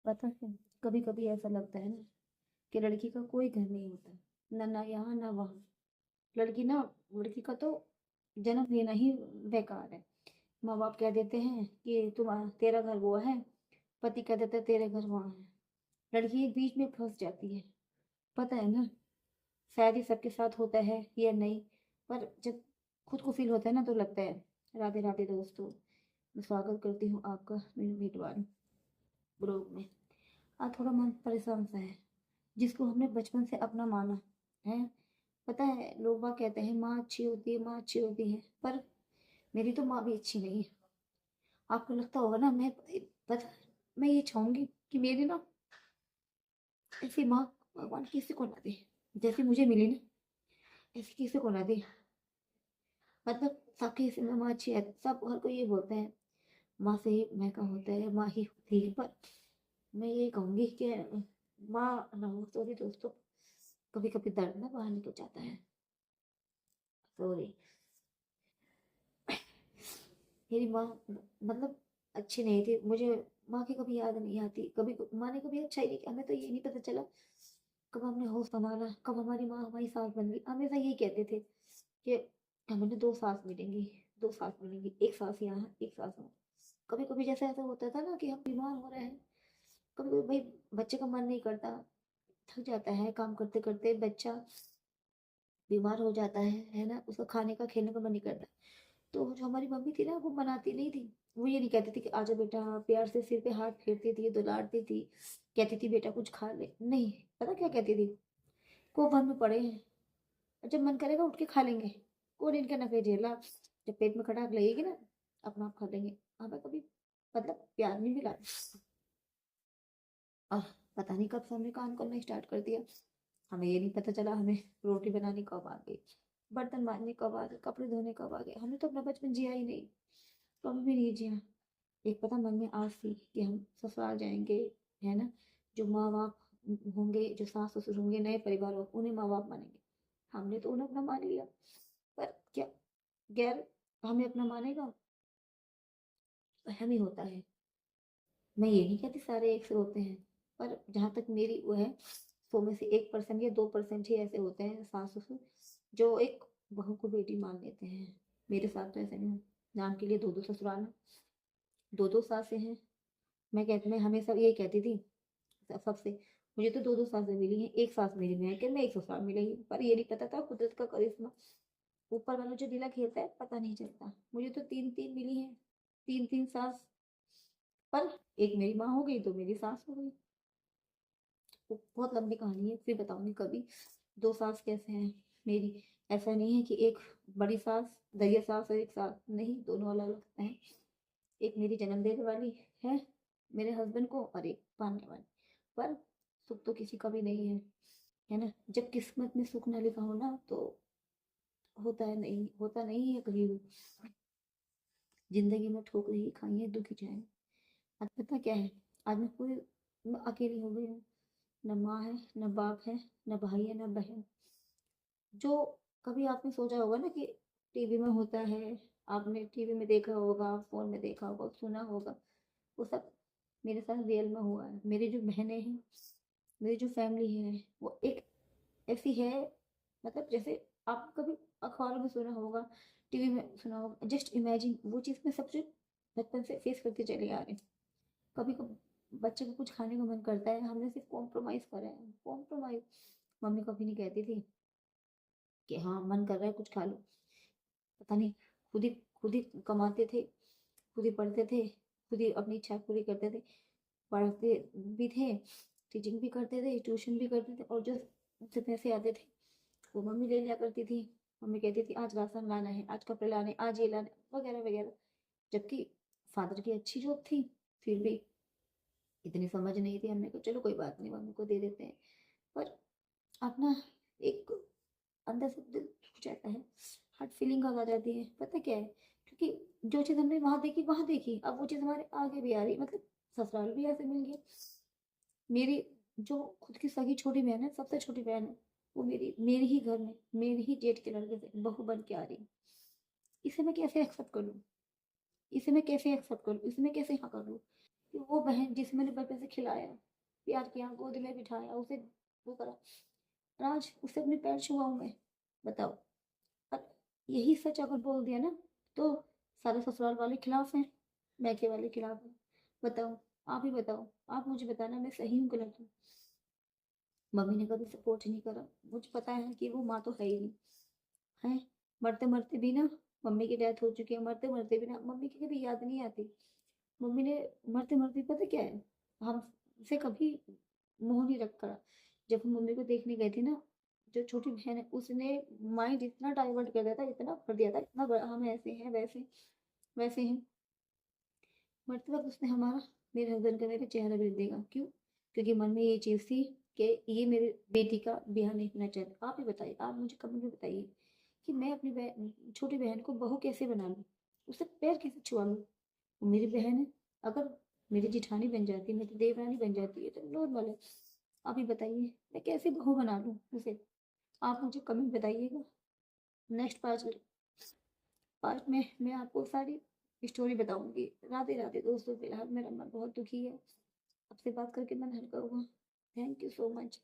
पता है, कभी कभी ऐसा लगता है ना कि लड़की का कोई घर नहीं होता, ना ना यहाँ ना वहाँ। लड़की ना लड़की का तो जन्म लेना ही बेकार है। माँ बाप कह देते हैं कि तेरा घर वो है, पति कह देता है तेरे घर वहाँ है। लड़की बीच में फंस जाती है। पता है ना, शायद ही सबके साथ होता है या नहीं, पर जब खुद को फील होता है ना तो लगता है। राधे राधे दोस्तों, मैं स्वागत करती हूँ आपका मेरे मीटवार ग्रुप में। आज थोड़ा मन परेशान सा है, जिसको हमने बचपन से अपना माना है। पता है, लोग बाग कहते हैं माँ अच्छी होती है, माँ अच्छी होती है, पर मेरी तो माँ भी अच्छी नहीं है। आपको लगता होगा ना, पता मैं ये चाहूंगी कि मेरी ना ऐसी माँ भगवान किसी को ना दे। जैसी मुझे मिली ना, ऐसी किसी को ना दे। मतलब सबके हिस्से में माँ अच्छी है, सब हर कोई ये बोलते हैं माँ से ही महका होता है, माँ ही होती है, पर मैं ये कहूंगी कि माँ ना हो तो भी दोस्तों, कभी कभी दर्द ना बाहर निकल जाता है। सॉरी। मेरी माँ मतलब अच्छी नहीं थी मुझे। माँ की कभी याद नहीं आती, कभी माँ ने कभी अच्छा ही नहीं किया, हमें तो ये नहीं पता चला कब हमने होश संभाला, कब हमारी माँ हमारी सास बन गई। हमेशा यही कहते थे कि हमें दो सास मिलेंगी, दो सास मिलेंगी, एक सास यहाँ एक सास वहाँ। कभी कभी जैसे ऐसा होता था ना कि हम बीमार हो रहे हैं, कभी कभी भाई बच्चे का मन नहीं करता, थक जाता है काम करते करते, बच्चा बीमार हो जाता है ना, उसका खाने का खेलने का मन नहीं करता। तो जो हमारी मम्मी थी ना, वो मनाती नहीं थी। वो ये नहीं कहती थी कि आजा बेटा, प्यार से सिर पे हाथ फेरती थी, दुलारती थी, कहती थी बेटा कुछ खा ले। नहीं, पता क्या कहती थी, को मन में पड़े हैं, जब मन करेगा उठ के खा लेंगे, कौन इनके नखरे झेला, जब पेट में खटाक लगेगी ना अपना आप खा लेंगे। हमें कभी मतलब प्यार नहीं मिला। आह, पता नहीं कब से हमने काम करना स्टार्ट कर दिया, हमें ये नहीं पता चला हमें रोटी बनानी कब आ गई, बर्तन मांजने कब आ गए, कपड़े धोने कब आ गए। हमने तो अपना बचपन जिया ही नहीं, कभी भी नहीं जिया। एक पता मन में आस थी कि हम ससुराल जाएंगे, है ना, जो माँ बाप होंगे, जो सास ससुर होंगे, नए परिवार हो, उन्हें माँ बाप मानेंगे। हमने तो उन्हें अपना मान लिया, पर क्या गैर हमें अपना मानेगा? वहम ही होता है। मैं ये नहीं कहती सारे एक से होते हैं, पर जहाँ तक मेरी वो है, 100 में से 1% या 2% ही ऐसे होते हैं सास ससुर जो एक बहू को बेटी मान लेते हैं। मेरे साथ तो ऐसा नहीं है। नाम के लिए दो दो ससुराल हैं, दो दो सासें हैं। मैं हमेशा यही कहती थी सबसे, मुझे तो दो दो सासें मिली हैं, एक सास मेरी में है कि मैं एक ससुराल मिलेगी, पर ये नहीं पता था कुदरत का करिश्मा, ऊपर वाला जो लीला खेलता है पता नहीं चलता। मुझे तो तीन तीन मिली हैं, तीन तीन सास, पर एक मेरी माँ हो गई तो मेरी सास हो गई। वो बहुत लंबी कहानी है, फिर बताऊंगी कभी। दो सास कैसे हैं मेरी, ऐसा नहीं है कि एक बड़ी सास, दरिया सास और एक सास, नहीं, दोनों अलग अलग हैं। एक मेरी जन्म देने वाली है मेरे हस्बैंड को, और एक पालने वाली। पर सुख तो किसी का भी नहीं है ना। जब किस्मत में सुख ना लिखा हो ना तो होता नहीं है कहीं भी। जिंदगी में ठोकर ही खाई है, दुखी जाए। आज पता क्या है, आज मैं अकेली हो गई हूँ। न माँ है, न बाप है, न भाई है, न बहन। जो कभी आपने सोचा होगा ना कि टीवी में होता है, आपने टीवी में देखा होगा, फोन में देखा होगा, सुना होगा, वो सब मेरे साथ रियल में हुआ है। मेरी जो बहनें हैं, मेरी जो फैमिली है, वो एक ऐसी है, मतलब जैसे आप कभी अखबारों में सुना होगा, टीवी में सुना होगा, जस्ट इमेजिन वो चीज़ में सबसे बचपन से फेस करते चले आ रहे हैं। कभी कभी बच्चे को कुछ खाने का मन करता है, हमने सिर्फ कॉम्प्रोमाइज करा है, कॉम्प्रोमाइज। मम्मी कभी नहीं कहती थी कि हाँ मन कर रहा है कुछ खा लो। पता नहीं, खुद ही कमाते थे, खुद ही पढ़ते थे, खुद ही अपनी इच्छा पूरी करते थे। पढ़ते भी थे, टीचिंग भी करते थे, ट्यूशन भी करते थे, और जो उनसे पैसे आते थे वो मम्मी ले लिया करती थी। मम्मी कहती थी आज राशन लाना है, आज कपड़े लाने, आज ये लाने, वगैरह वगैरह। जबकि फादर की अच्छी जॉब थी, फिर भी इतनी समझ नहीं थी। हमने कहा चलो कोई बात नहीं, मम्मी को दे देते हैं। पर अपना एक अंदर से दिल टूट जाता है, हार्ट फीलिंग आ जाती है। पता क्या है, क्योंकि जो चीज़ हमने वहां देखी, अब वो चीज़ हमारे आगे भी आ रही, मतलब ससुराल भी ऐसे मिल गया। मेरी जो खुद की सगी छोटी बहन है, सबसे छोटी बहन है, वो मेरे ही घर में, मेरे ही जेठ के लड़के से बहू बन के आ रही। इसे मैं कैसे एक्सेप्ट कर लूँ, इसे मैं कैसे एक्सेप्ट करूँ, इसे मैं कैसे हाँ कर लूँ? कि वो बहन जिसे मैंने बचपन से खिलाया, प्यार किया, गोद में बिठाया, उसे वो करा, और आज उसे अपने पैर छुआऊं मैं? बताओ। और यही सच अगर बोल दिया ना, तो सारे ससुराल वाले खिलाफ हैं, मैके वाले खिलाफ हैं। बताओ, आप ही बताओ, आप मुझे बताना मैं सही हूँ गलत हूँ। मम्मी ने कभी सपोर्ट नहीं करा, मुझे पता है कि वो माँ तो है ही नहीं है। मरते मरते भी ना, मम्मी की डेथ हो चुकी है, मरते मरते भी ना मम्मी की कभी याद नहीं आती। मम्मी ने मरते मरते पता क्या है, हमसे कभी मुंह नहीं रखा। जब हम मम्मी को देखने गए थे ना, जो छोटी बहन है उसने माइंड इतना डाइवर्ट कर दिया था, इतना कर दिया था, इतना हम ऐसे हैं वैसे वैसे हैं। मरते वक्त उसने हमारा, मेरे हस्बैंड का, मेरा चेहरा भी देगा। क्यों? क्योंकि मन में ये चीज़ थी कि ये मेरी बेटी का ब्याह नहीं होना चाहिए। आप ही बताइए, आप मुझे कमेंट में बताइए कि मैं अपनी बहन, छोटी बहन को बहू कैसे बना लूँ, उसे पैर कैसे छुआ लूँ? वो मेरी बहन है, अगर मेरी जिठानी बन जाती है, मेरी देवरानी बन जाती है तो नॉर्मल है। आप ही बताइए, मैं कैसे बहू बना लूँ उसे? आप मुझे कमेंट बताइएगा। नेक्स्ट पार्ट में मैं आपको सारी स्टोरी बताऊंगी। राधे राधे दोस्तों, फिलहाल मेरा मन बहुत दुखी है, आपसे बात करके मन हल्का हुआ। Thank you so much.